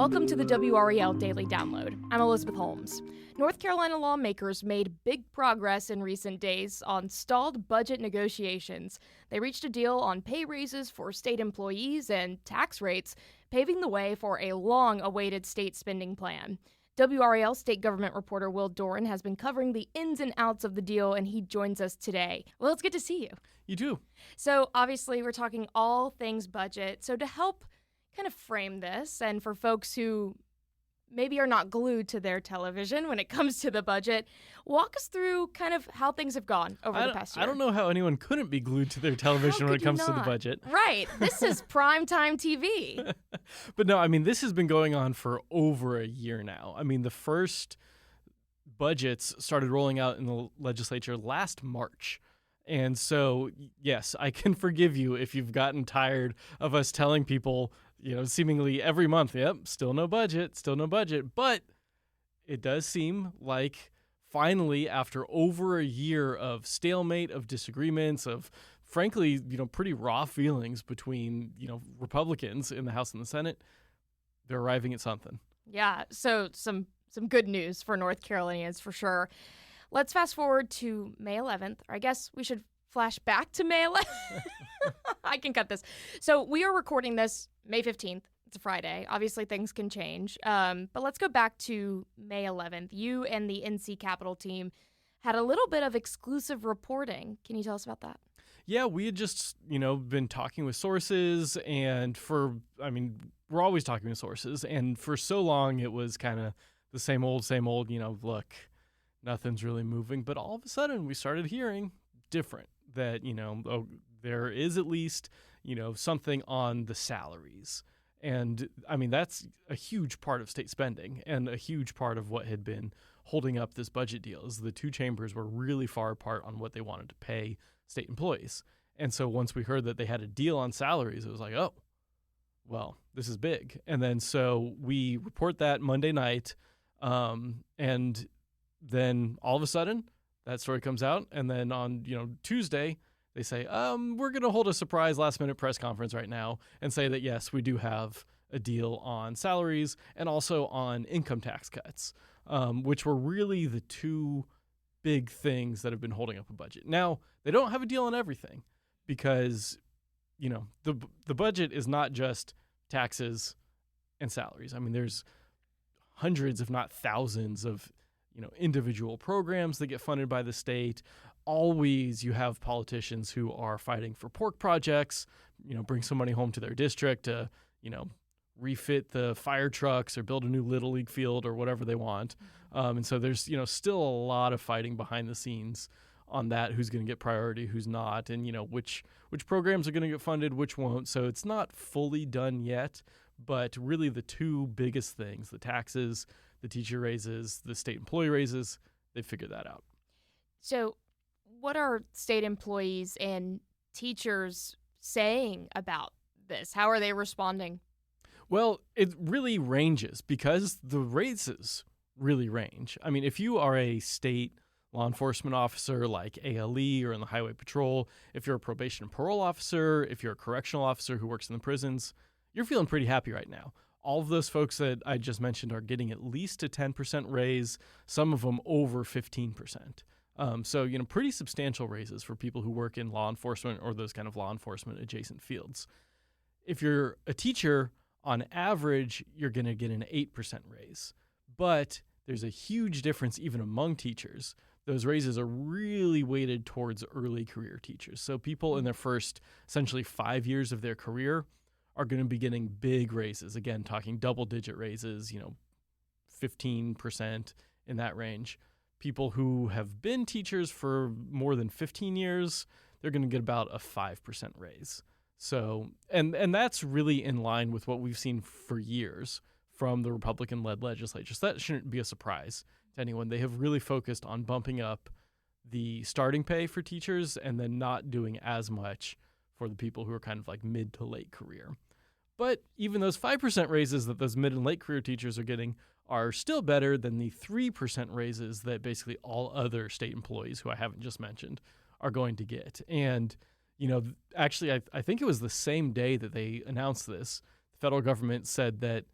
Welcome to the WRAL Daily Download. I'm Elizabeth Holmes. North Carolina lawmakers made big progress in recent days on stalled budget negotiations. They reached a deal on pay raises for state employees and tax rates, paving the way for a long-awaited state spending plan. WRAL state government reporter Will Doran has been covering the ins and outs of the deal, and he joins us today. Well, it's good to see you. You too. So obviously we're talking all things budget. So to help kind of frame this, and for folks who maybe are not glued to their television when it comes to the budget, walk us through kind of how things have gone over the past year. I don't know how anyone couldn't be glued to their television when it comes to the budget. Right. This is primetime TV. But no, I mean, this has been going on for over a year now. I mean, the first budgets started rolling out in the legislature last March. And so, yes, I can forgive you if you've gotten tired of us telling people, seemingly every month, yep, still no budget. But it does seem like finally, after over a year of stalemate, of disagreements, of frankly, pretty raw feelings between, Republicans in the House and the Senate, they're arriving at something. Yeah, so some good news for North Carolinians for sure. Let's fast forward to May 11th, or I guess we should flash back to May 11th. I can cut this. So we are recording this May 15th. It's a Friday. Obviously, things can change. But let's go back to May 11th. You and the NC Capitol team had a little bit of exclusive reporting. Can you tell us about that? Yeah, we had just, been talking with sources, and we're always talking with sources. And for so long, it was kind of the same old, look, nothing's really moving. But all of a sudden, we started hearing different, that, there is at least, something on the salaries. And I mean, that's a huge part of state spending and a huge part of what had been holding up this budget deal is the two chambers were really far apart on what they wanted to pay state employees. And so once we heard that they had a deal on salaries, it was like, oh, well, this is big. And then so we report that Monday night, and then all of a sudden that story comes out. And then on, Tuesday, they say, we're going to hold a surprise last-minute press conference right now and say that, yes, we do have a deal on salaries and also on income tax cuts, which were really the two big things that have been holding up a budget. Now, they don't have a deal on everything because, the budget is not just taxes and salaries. I mean, there's hundreds, if not thousands of individual programs that get funded by the state. Always you have politicians who are fighting for pork projects, bring some money home to their district to, refit the fire trucks or build a new Little League field or whatever they want. And so there's, still a lot of fighting behind the scenes on that, who's going to get priority, who's not, and, which programs are going to get funded, which won't. So it's not fully done yet, but really the two biggest things, the taxes, the teacher raises, the state employee raises, they figured that out. So what are state employees and teachers saying about this? How are they responding? Well, it really ranges because the raises really range. I mean, if you are a state law enforcement officer like ALE or in the Highway Patrol, if you're a probation and parole officer, if you're a correctional officer who works in the prisons, you're feeling pretty happy right now. All of those folks that I just mentioned are getting at least a 10% raise, some of them over 15%. So, pretty substantial raises for people who work in law enforcement or those kind of law enforcement adjacent fields. If you're a teacher, on average, you're going to get an 8% raise. But there's a huge difference even among teachers. Those raises are really weighted towards early career teachers. So people in their first essentially 5 years of their career are going to be getting big raises. Again, talking double-digit raises, 15% in that range. People who have been teachers for more than 15 years, they're going to get about a 5% raise. So, and that's really in line with what we've seen for years from the Republican-led legislature. So that shouldn't be a surprise to anyone. They have really focused on bumping up the starting pay for teachers and then not doing as much for the people who are kind of like mid to late career. But even those 5% raises that those mid and late career teachers are getting are still better than the 3% raises that basically all other state employees who I haven't just mentioned are going to get. And, actually, I think it was the same day that they announced this. The federal government said that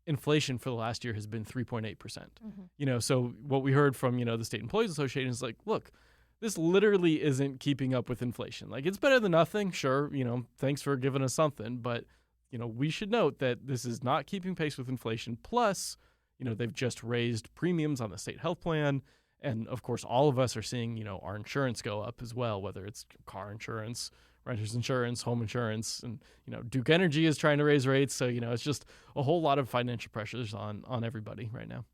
inflation for the last year has been 3.8%. Mm-hmm. So what we heard from, the State Employees Association is like, look, this literally isn't keeping up with inflation. Like, it's better than nothing. Sure, thanks for giving us something. But, we should note that this is not keeping pace with inflation. Plus, they've just raised premiums on the state health plan. And, of course, all of us are seeing, our insurance go up as well, whether it's car insurance, renter's insurance, home insurance. And, Duke Energy is trying to raise rates. So, it's just a whole lot of financial pressures on everybody right now.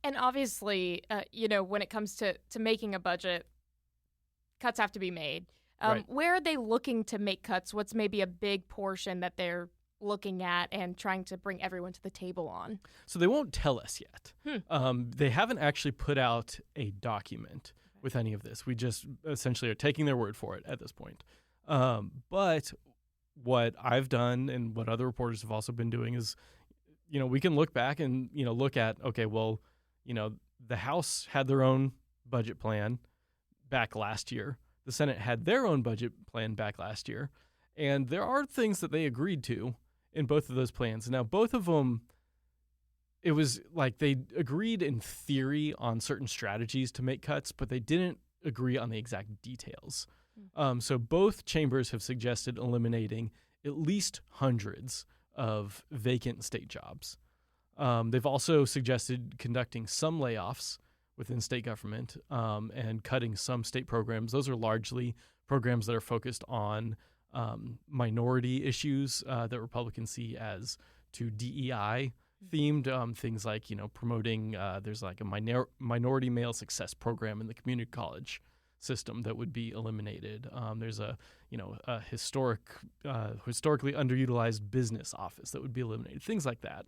And obviously, when it comes to making a budget, cuts have to be made. Right. Where are they looking to make cuts? What's maybe a big portion that they're looking at and trying to bring everyone to the table on? So they won't tell us yet. They haven't actually put out a document with any of this. We just essentially are taking their word for it at this point. But what I've done and what other reporters have also been doing is, we can look back and, look at, okay, well, the House had their own budget plan back last year. The Senate had their own budget plan back last year. And there are things that they agreed to in both of those plans. Now, both of them, it was like they agreed in theory on certain strategies to make cuts, but they didn't agree on the exact details. So both chambers have suggested eliminating at least hundreds of vacant state jobs. They've also suggested conducting some layoffs within state government and cutting some state programs. Those are largely programs that are focused on minority issues that Republicans see as too DEI themed, things like, promoting, there's like a minority male success program in the community college system that would be eliminated. There's a historically underutilized business office that would be eliminated, things like that.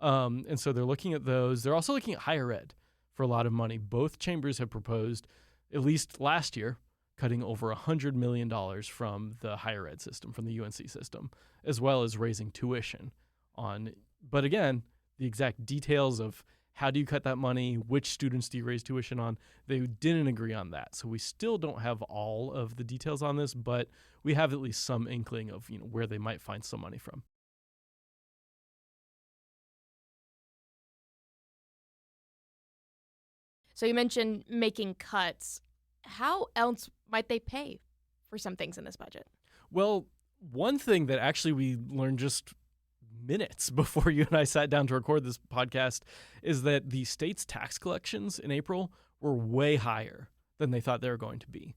And so they're looking at those. They're also looking at higher ed for a lot of money. Both chambers have proposed, at least last year, cutting over $100 million from the higher ed system, from the UNC system, as well as raising tuition on. But again, the exact details of how do you cut that money, which students do you raise tuition on, they didn't agree on that. So we still don't have all of the details on this, but we have at least some inkling of where they might find some money from. So you mentioned making cuts. How else might they pay for some things in this budget? Well, one thing that actually we learned just minutes before you and I sat down to record this podcast is that the state's tax collections in April were way higher than they thought they were going to be.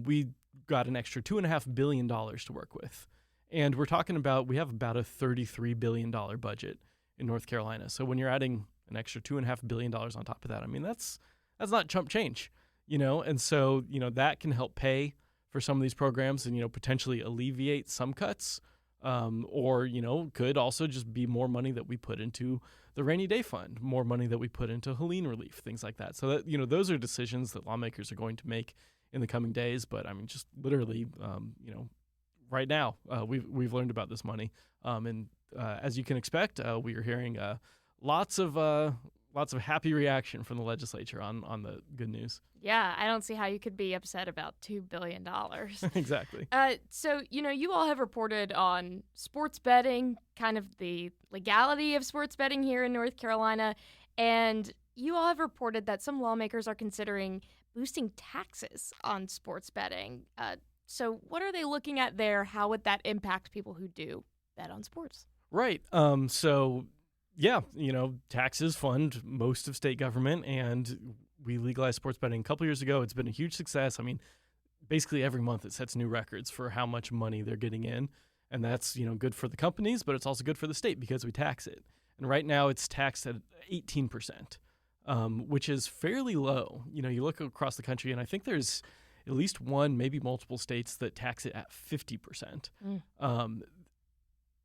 We got an extra $2.5 billion to work with. And we're talking about, we have about a $33 billion budget in North Carolina. So when you're adding an extra $2.5 billion on top of that, I mean, that's not chump change, and so, that can help pay for some of these programs and, potentially alleviate some cuts, or, could also just be more money that we put into the rainy day fund, more money that we put into Helene relief, things like that. So that, those are decisions that lawmakers are going to make in the coming days. But I mean, just literally, right now, we've learned about this money. And as you can expect, we are hearing lots of happy reaction from the legislature on the good news. Yeah, I don't see how you could be upset about $2 billion. Exactly. So, you all have reported on sports betting, kind of the legality of sports betting here in North Carolina, and you all have reported that some lawmakers are considering boosting taxes on sports betting. So what are they looking at there? How would that impact people who do bet on sports? Right. Yeah, taxes fund most of state government, and we legalized sports betting a couple years ago. It's been a huge success. I mean, basically every month it sets new records for how much money they're getting in, and that's, good for the companies, but it's also good for the state because we tax it. And right now it's taxed at 18%, which is fairly low. You look across the country, and I think there's at least one, maybe multiple states that tax it at 50%.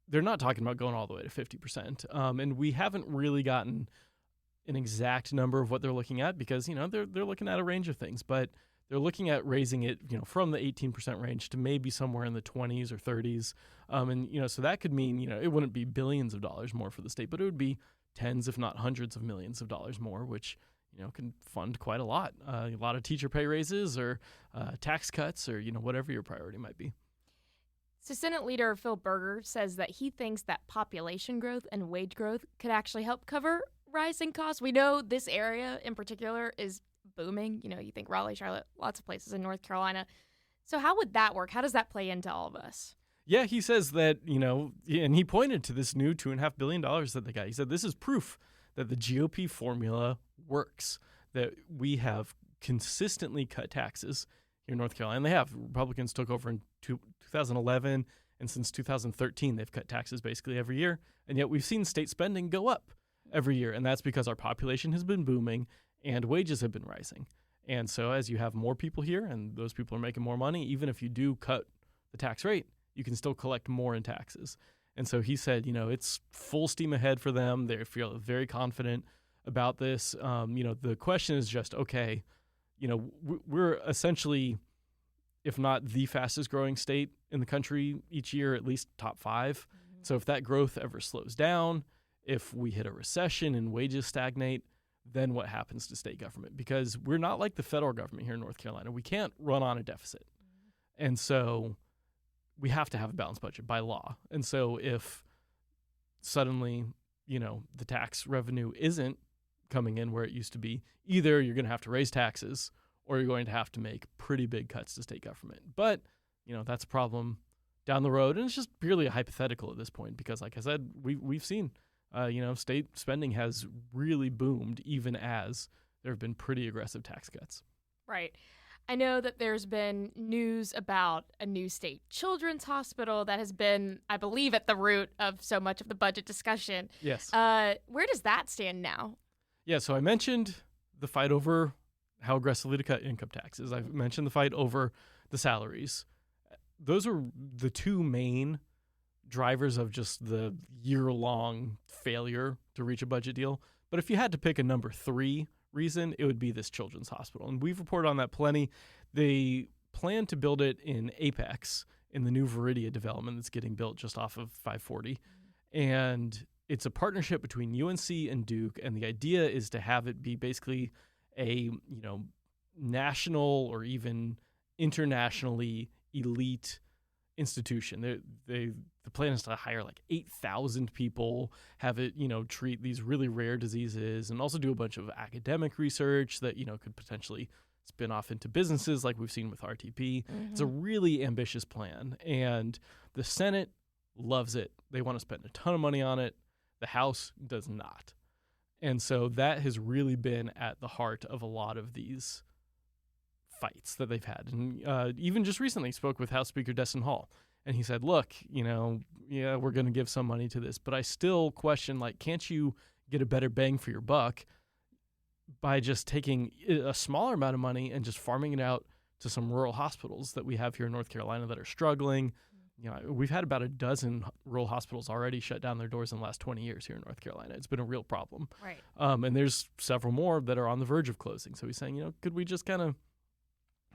They're not talking about going all the way to 50%. And we haven't really gotten an exact number of what they're looking at because, they're looking at a range of things, but they're looking at raising it, from the 18% range to maybe somewhere in the 20s or 30s. And, so that could mean, it wouldn't be billions of dollars more for the state, but it would be tens, if not hundreds of millions of dollars more, which, can fund quite a lot of teacher pay raises or tax cuts or, whatever your priority might be. So Senate Leader Phil Berger says that he thinks that population growth and wage growth could actually help cover rising costs. We know this area in particular is booming. You think Raleigh, Charlotte, lots of places in North Carolina. So how would that work? How does that play into all of us? Yeah, he says that, and he pointed to this new $2.5 billion that they got. He said this is proof that the GOP formula works, that we have consistently cut taxes here in North Carolina. They have. Republicans took over in 2011, and since 2013, they've cut taxes basically every year. And yet we've seen state spending go up every year, and that's because our population has been booming and wages have been rising. And so as you have more people here and those people are making more money, even if you do cut the tax rate, you can still collect more in taxes. And so he said, it's full steam ahead for them. They feel very confident about this. The question is just, okay, we're essentially, if not the fastest growing state in the country each year, at least top 5. Mm-hmm. So if that growth ever slows down, if we hit a recession and wages stagnate, then what happens to state government? Because we're not like the federal government here in North Carolina. We can't run on a deficit. Mm-hmm. And so we have to have a balanced budget by law. And so if suddenly, the tax revenue isn't coming in where it used to be, either you're going to have to raise taxes or you're going to have to make pretty big cuts to state government. But, that's a problem down the road. And it's just purely a hypothetical at this point because, like I said, we've seen, state spending has really boomed even as there have been pretty aggressive tax cuts. Right. I know that there's been news about a new state children's hospital that has been, I believe, at the root of so much of the budget discussion. Yes. Where does that stand now? Yeah, so I mentioned the fight over how aggressively to cut income taxes. I mentioned the fight over the salaries. Those are the two main drivers of just the year-long failure to reach a budget deal. But if you had to pick a number 3 reason, it would be this children's hospital. And we've reported on that plenty. They plan to build it in Apex in the new Viridia development that's getting built just off of 540. And it's a partnership between UNC and Duke. And the idea is to have it be basically a, national or even internationally elite institution. The plan is to hire like 8,000 people, have it, treat these really rare diseases, and also do a bunch of academic research that, could potentially spin off into businesses like we've seen with RTP. Mm-hmm. It's a really ambitious plan, and the Senate loves it. They want to spend a ton of money on it. The House does not. And so that has really been at the heart of a lot of these fights that they've had. And even just recently spoke with House Speaker Destin Hall. And he said, look, we're going to give some money to this, but I still question, can't you get a better bang for your buck by just taking a smaller amount of money and just farming it out to some rural hospitals that we have here in North Carolina that are struggling? We've had about a dozen rural hospitals already shut down their doors in the last 20 years here in North Carolina. It's been a real problem. Right. And there's several more that are on the verge of closing. So he's saying, could we just kind of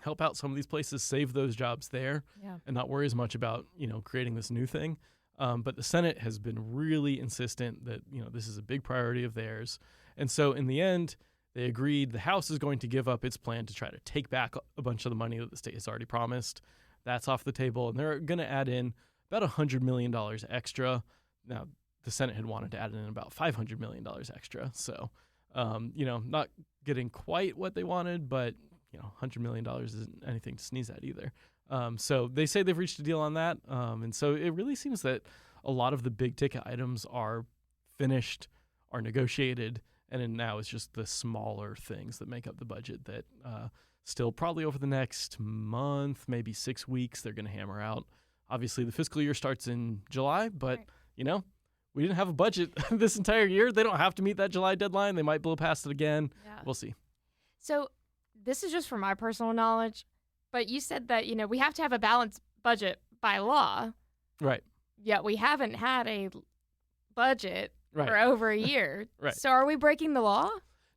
help out some of these places, save those jobs there, and not worry as much about, creating this new thing. But the Senate has been really insistent that, this is a big priority of theirs. And so in the end, they agreed the House is going to give up its plan to try to take back a bunch of the money that the state has already promised. That's off the table. And they're going to add in about $100 million extra. Now, the Senate had wanted to add in about $500 million extra. So, not getting quite what they wanted, but $100 million isn't anything to sneeze at either. So they say they've reached a deal on that. And so it really seems that a lot of the big ticket items are finished, are negotiated, and then now it's just the smaller things that make up the budget that still probably over the next month, maybe 6 weeks, they're going to hammer out. Obviously, the fiscal year starts in July, but, we didn't have a budget this entire year. They don't have to meet that July deadline. They might blow past it again. Yeah. We'll see. So this is just from my personal knowledge, but you said that, we have to have a balanced budget by law. Right. Yet we haven't had a budget right. for over a year. Right. So are we breaking the law?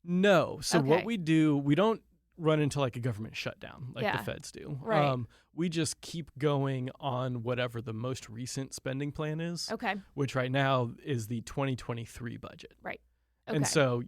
No. So what we do, we don't run into like a government shutdown like the feds do. Right. We just keep going on whatever the most recent spending plan is. Okay. Which right now is the 2023 budget. Right. Okay. And so,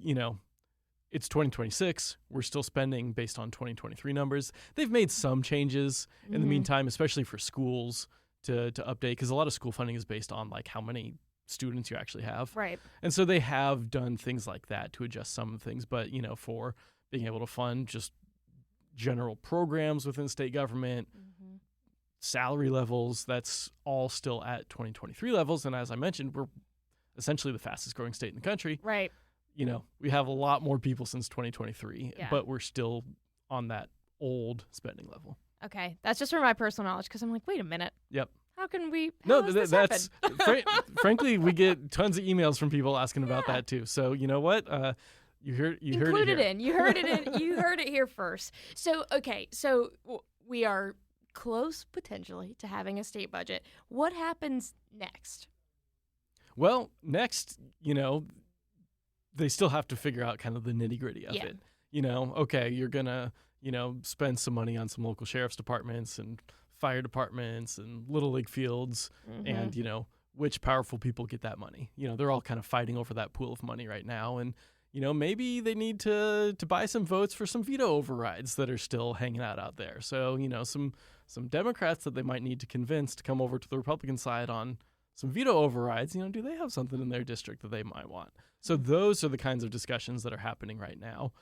it's 2026. We're still spending based on 2023 numbers. They've made some changes in the meantime, especially for schools, to update, because a lot of school funding is based on like how many students you actually have. Right. And so they have done things like that to adjust some of the things. But, for being able to fund just general programs within state government, salary levels, that's all still at 2023 levels. And as I mentioned, we're essentially the fastest growing state in the country. Right. We have a lot more people since 2023, Yeah. but we're still on that old spending level. Okay. That's just for my personal knowledge, because I'm like, wait a minute. Yep. How can we? No, how does this that's happen? frankly, we get tons of emails from people asking about that too. So you know what? You heard it here. Include it in. You heard it in. You heard it here first. So okay. So we are close potentially to having a state budget. What happens next? Well, next, they still have to figure out kind of the nitty gritty of it. Okay, you're gonna, spend some money on some local sheriff's departments and fire departments and little league fields, and which powerful people get that money. They're all kind of fighting over that pool of money right now, and maybe they need to buy some votes for some veto overrides that are still hanging out there. So some Democrats that they might need to convince to come over to the Republican side on some veto overrides. Do they have something in their district that they might want? So those are the kinds of discussions that are happening right now.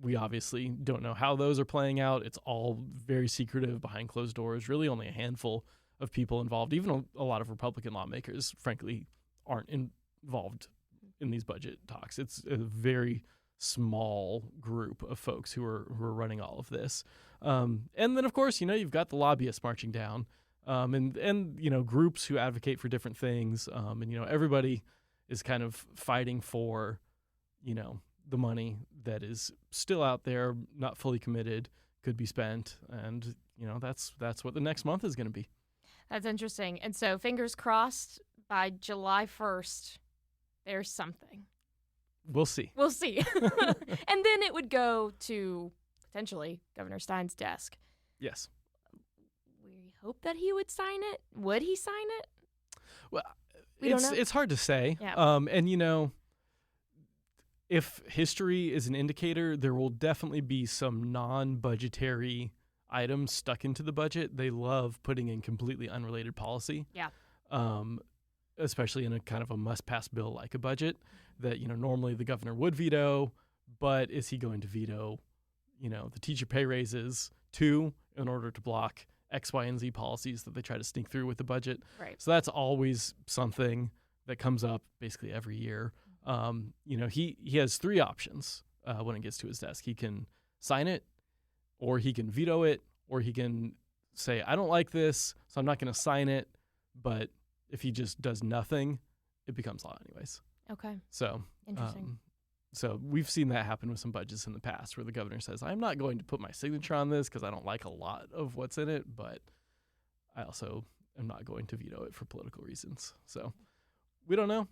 We obviously don't know how those are playing out. It's all very secretive behind closed doors. Really only a handful of people involved. Even a lot of Republican lawmakers, frankly, aren't involved in these budget talks. It's a very small group of folks who are running all of this. And then, of course, you've got the lobbyists marching down, and groups who advocate for different things. And everybody is kind of fighting for, the money that is still out there, not fully committed, could be spent. And, that's what the next month is going to be. That's interesting. And so fingers crossed by July 1st, there's something. We'll see. We'll see. And then it would go to potentially Governor Stein's desk. Yes. We hope that he would sign it. Would he sign it? Well, don't know. It's hard to say. Yeah. And if history is an indicator, there will definitely be some non-budgetary items stuck into the budget. They love putting in completely unrelated policy. Yeah. Especially in a kind of a must-pass bill like a budget that, normally the governor would veto, but is he going to veto, the teacher pay raises too, in order to block X, Y, and Z policies that they try to sneak through with the budget? Right. So that's always something that comes up basically every year. He has three options when it gets to his desk. He can sign it, or he can veto it, or he can say, I don't like this, so I'm not going to sign it. But if he just does nothing, it becomes law anyways. Okay. So interesting. So we've seen that happen with some budgets in the past where the governor says, I'm not going to put my signature on this because I don't like a lot of what's in it, but I also am not going to veto it for political reasons. So we don't know,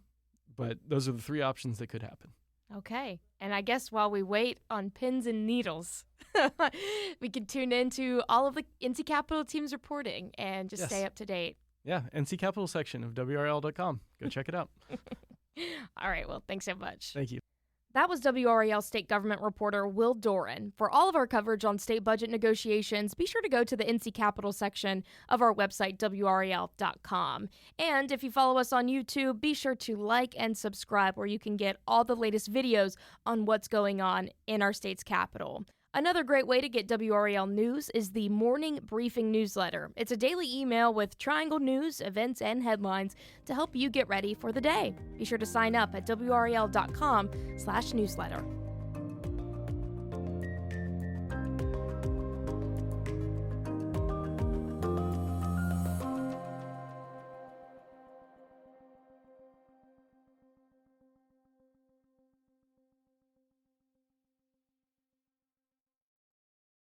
but those are the three options that could happen. Okay. And I guess while we wait on pins and needles, we can tune into all of the NC Capitol team's reporting and just stay up to date. Yeah, NC Capitol section of WRAL.com. Go check it out. All right. Well, thanks so much. Thank you. That was WRAL state government reporter Will Doran. For all of our coverage on state budget negotiations, be sure to go to the NC Capitol section of our website, WRAL.com. And if you follow us on YouTube, be sure to like and subscribe, where you can get all the latest videos on what's going on in our state's capital. Another great way to get WRAL news is the Morning Briefing newsletter. It's a daily email with Triangle news, events, and headlines to help you get ready for the day. Be sure to sign up at WRAL.com/newsletter.